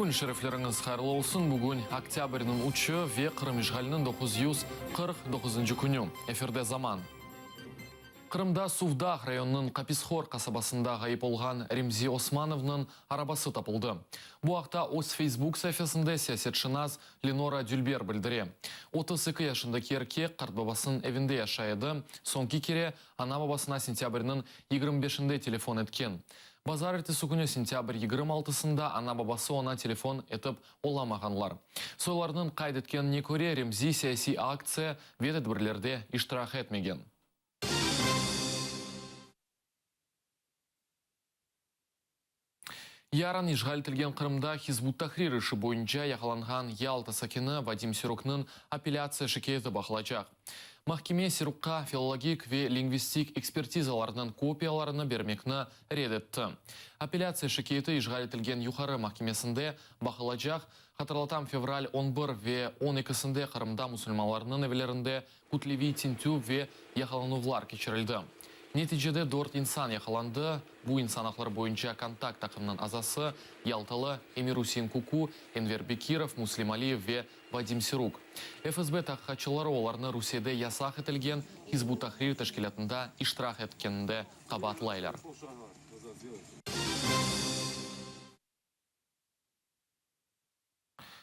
күн шерефлеріңіз қайырлы olsun. Бүгін октябрьнің 3-і ве Қырым ишғалінің 949 күні. Эфирде заман. Қырымда Сувдах районының Қаписхор қасабасында ғайып болған Ремзи Османовның арабасы тапылды. Бұл ақта өз Facebook сәйфесінде саясатшыназ Ленора Дюльбер білдіре. 32 яшындaki еркек қартбабасын evinde яшайды. Соңғы кере ана бабасына сентябрьнің 25-інде телефон еткен. Базар ертесі күні сентябрь 26-сында ана бабасы ona телефон етіп оламағанлар. Сойларының қайдеткеніне көре Ремзи саяси акция ведетбірлерде иштирак етмеген. Яран ишғалтілген Қырымда Хизбут Тахрир ішы бойынша яқаланған Ялта сакені Вадим Сирукның апелляция шекеті бақылачақ. Махкеме Сирукқа филологик ве лингвистик экспертизаларының копияларыны бермекні редетті. Апелляция шекеті ишғалтілген юқары махкемесінде бақылачақ. Қатырлатам февраль 11 ве 12-сінде Қырымда мұсылмаларының евелерінде Кутлеви Тинтю ве яқаланувлар кечірілді. Нетижеде 4 инсан яқаланды. Бұл инсанақлар бойынша контакт тақымның азасы Ялталы Эмирусин Куку, Энвер Бекиров, Муслим Алиев ве Вадим Сирук. ФСБ таққачылары оларны Русияда ясақ етілген Хизбут Тахрир тәшкілетінде иштирак еткенінде қабатлайлар.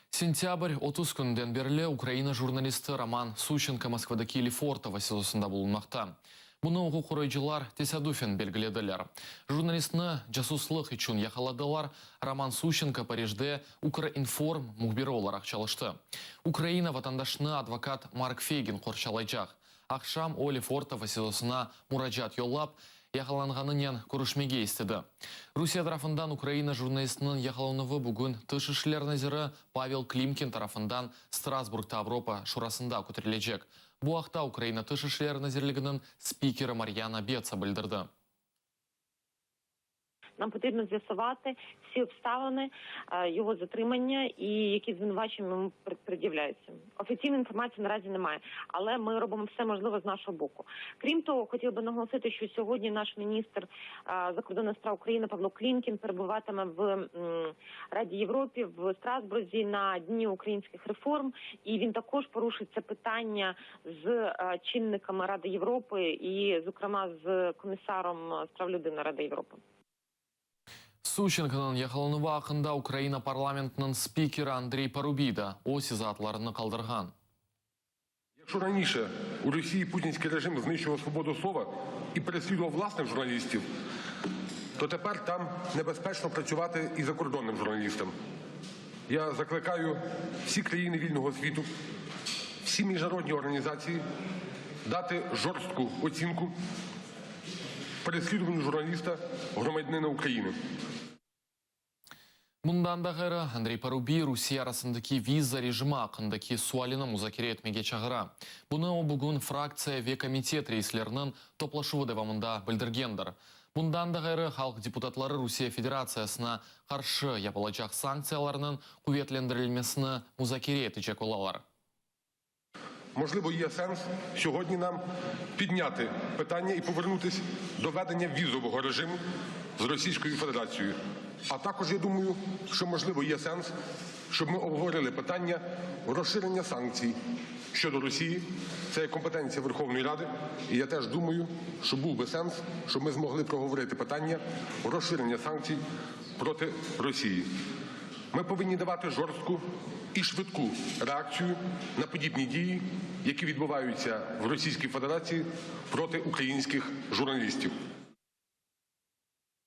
Сентябрь 30 күнден берлі Украина журналисті Роман Сущенко Москвадаки Лефортово селосында болынмақта. Бұны оғы құрайжылар Тесадуфин белгіледілер. Журналистны жасуслық үшін яқаладылар. Роман Сущенко Парижде Укринформ мұхбері оларақ çalışты. Украина ватандашны адвокат Марк Фейгин қоршалайжақ. Ақшам о Лефортово селосына мұражат йоллап, яқаланғанынен көрішмеге істеді. Русия тарафындан Украина журналистінің яқалануы бүгін тышышлер назиры Павел Климкин тарафындан Страсбургта Европа шурасында көтерілежек. Бұл ақта Украина тышышлер назирлігінің спикері Мар'яна Беца білдірді. Нам потрібно з'ясувати всі обставини його затримання і які звинувачення йому пред'являються. Офіційної інформації наразі немає, але ми робимо все можливе з нашого боку. Крім того, хотів би наголосити, що сьогодні наш міністр закордонних справ України Павло Клімкін перебуватиме в Раді Європи в Страсбурзі на Дні українських реформ, і він також порушить це питання з чинниками Ради Європи і, зокрема, з комісаром з прав людини Ради Європи. Сущенконың яқалануы ақында Украина парламентінің спикері Андрей Парубида осі затларыны қалдырған. Якщо раніше у Росії путінський режим знищував свободу слова і переслідував власних журналістів, то тепер там небезпечно працювати і закордонним журналістам. Я закликаю всі країни вільного світу, всі міжнародні організації дати жорстку оцінку переслідуванню журналіста, громадянина України. Мұндан да ғайры Андрей Паруби Русия арасындаки виза режимі ақындаки суаліні музакире етмеге чағыра. Бұны бүгін фракция ве комитет рейслерінің топлашуы девамында білдіргендір. Бұндан да ғайры халық депутатлары Русия Федерациясына қаршы япылачақ санкцияларының куветлендірілмесіні музакире етечек олалар. Можливо, є сенс сьогодні нам підняти питання і повернутися до ведення візового режиму з Російською Федерацією. А також, я думаю, що, можливо, є сенс, щоб ми обговорили питання розширення санкцій щодо Росії. Це є компетенція Верховної Ради. І я теж думаю, що був би сенс, щоб ми змогли проговорити питання розширення санкцій проти Росії. Ми повинні давати жорстку і швидку реакцію на подібні дії, які відбуваються в Російській Федерації проти українських журналістів.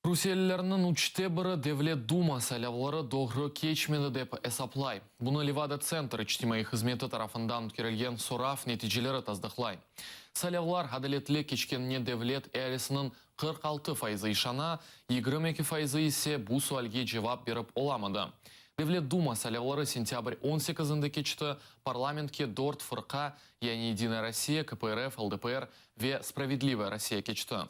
Русиялілерінің учте бірі Девлет Дума сайлаулары доғры кечмеді деп эсаплай. Бұны Левада центр іштімей қызметі тарафындан өткерілген сорав нетижелері таздықлай. Сайлаулар адалетлі кечкеніне Девлет әлісінің 46% ишана, 22% есе бұл суалге жевап беріп оламады. Девлет Дума сайлаулары сентябрь 18-інде кечті парламентке 4 фырқа, яғни Единая Россия, КПРФ, ЛДПР ве Справедливая Россия кечті.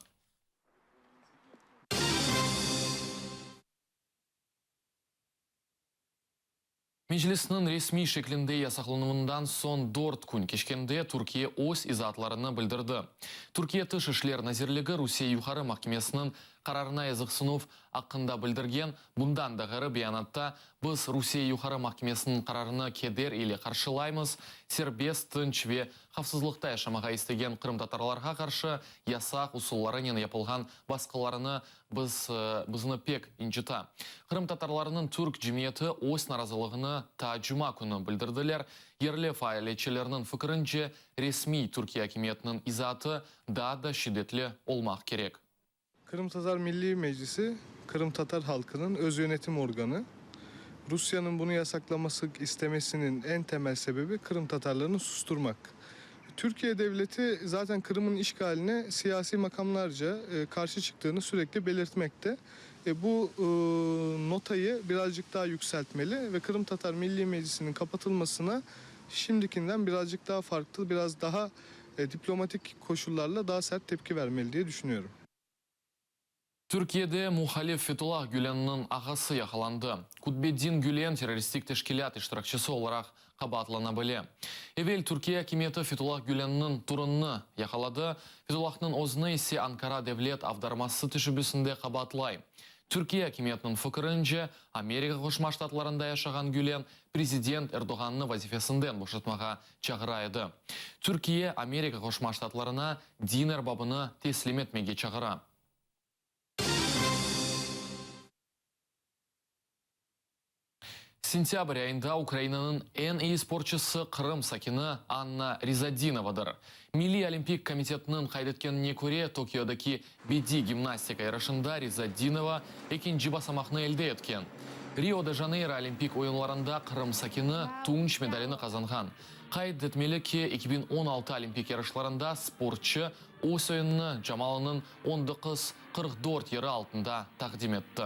Мejlisinin resmi şeklinde yasaklanımından son 4 gün keçkende Türkiye öz izatlарыны bildirdi. Türkiye Tышышлер Назирлігі Русия Юхары Mahkemesinin карарына языксынув акында билдирген. Bundan da gary beyanatda biz Rusiya Yuqarı Mahkemesinin kararını keder ile karşılaymiz. Serbest, tınç ve hafsızlıkta yaşamağa istegen Kırım tatarlarga karşı yasak usullarının yapılgan baskılarını bizni pek incita. Kırım tatarlarının Türk cemiyeti öz narazılığını ta cuma günü bildirdiler. Yerli faaliyetçilerinin fikrince resmi Türkiye hakimiyetinin izatı daha da şiddetli olmak gerek. Kırım Tatar Milli Meclisi, Kırım Tatar halkının öz yönetim organı. Rusya'nın bunu yasaklaması istemesinin en temel sebebi Kırım Tatarlarını susturmak. Türkiye devleti zaten Kırım'ın işgaline siyasi makamlarca karşı çıktığını sürekli belirtmekte. Bu notayı birazcık daha yükseltmeli ve Kırım Tatar Milli Meclisi'nin kapatılmasına şimdikinden birazcık daha farklı, biraz daha diplomatik koşullarla daha sert tepki vermeli diye düşünüyorum. Türkiye'de muhalif Fethullah Gülen'in ağası yakalandı. Kutbeddin Gülen teröristik teşkilat iştirakçısı olarak kabahatlanabili. Evvel Türkiye hakimiyeti Fethullah Gülen'in turununu yakaladı. Fethullah'ın ozunu ise Ankara Devlet Avdarması teşebbüsünde kabahatlay. Türkiye hakimiyetinin fikrince Amerika Koşma Ştatlarında yaşagan Gülen Prezident Erdoğan'ı vazifesinden boşaltmağa çağıraydı. Türkiye Amerika Koşma Ştatlarına din erbabını teslim etmeye çağıra. Sentyabr ayında Ukrayna'nın en iyi sporçusu Kırım sakini Anna Rizadinova'dır. Milli Olimpik Komitetinin kaydetkenine göre Tokyo'daki bedi gimnastika yarışında Rizadinova ikinci basamakını elde etken. Rio de Janeiro Olimpik oyunlarında Kırım sakini tunç medalini kazangan. Kaydetmeli ki 2016 Olimpik yarışlarında sportçu öz oyununu Jamal'ının 19-44 yeri altında takdim etti.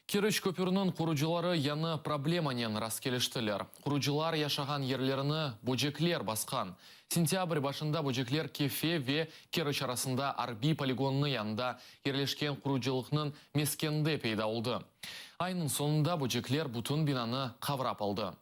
Kirich köpürünün kurucuları yanı problemanen rast keliştiler. Kurucular yaşagan yerlerini böcekler baskan. Sentyabr başında böcekler Kefe ve Kirich arasında Arbi poligonunun yanında yerleşken kuruculukның meskende peyda oldu. Ayının sonunda böcekler bütün binanı kavrap aldı.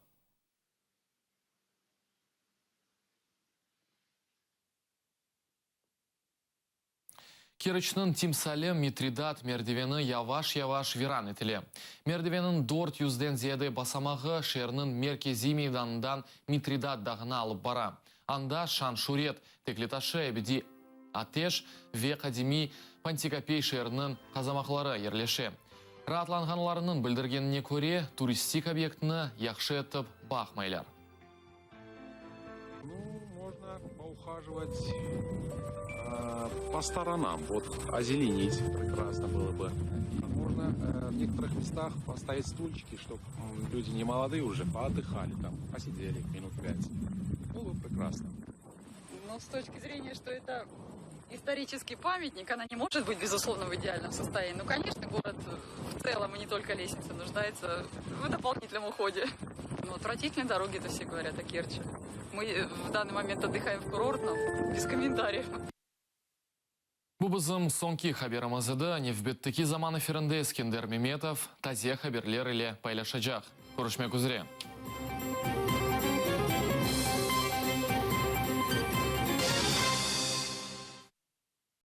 Kirich'nin timsali Mitridat merdiveni yavaş-yavaş viran etili. Merdivenin 400'den ziyade basamağı şehirinin merkezi meydanından Mitridat dağına alıp bara. Anda Şan-Şuret, Teklitaşı, Ebedi Ateş ve Kadimi Pantikapey şehirinin kazamakları yerleşi. Rahatlanğanlarının bildirgenine göre turistik obyektini yaxşı etip bakmaylar. Можно поухаживать по сторонам, вот озеленить прекрасно было бы. Можно в некоторых местах поставить стульчики, чтобы люди не молодые уже поотдыхали там, посидели минут 5. Было бы прекрасно. Но с точки зрения, что это исторический памятник, она не может быть, безусловно, в идеальном состоянии. Ну, конечно, город в целом, и не только лестница, нуждается в дополнительном уходе. Но отвратительные дороги, это все говорят о Керчи. Мы в данный момент отдыхаем в курортном, без комментариев. Bu bizim sonki haberimiz edi. Nefbetteki zaman efirinde Eskender Memetov taze haberler ile paylaşacak. Görüşmek üzere.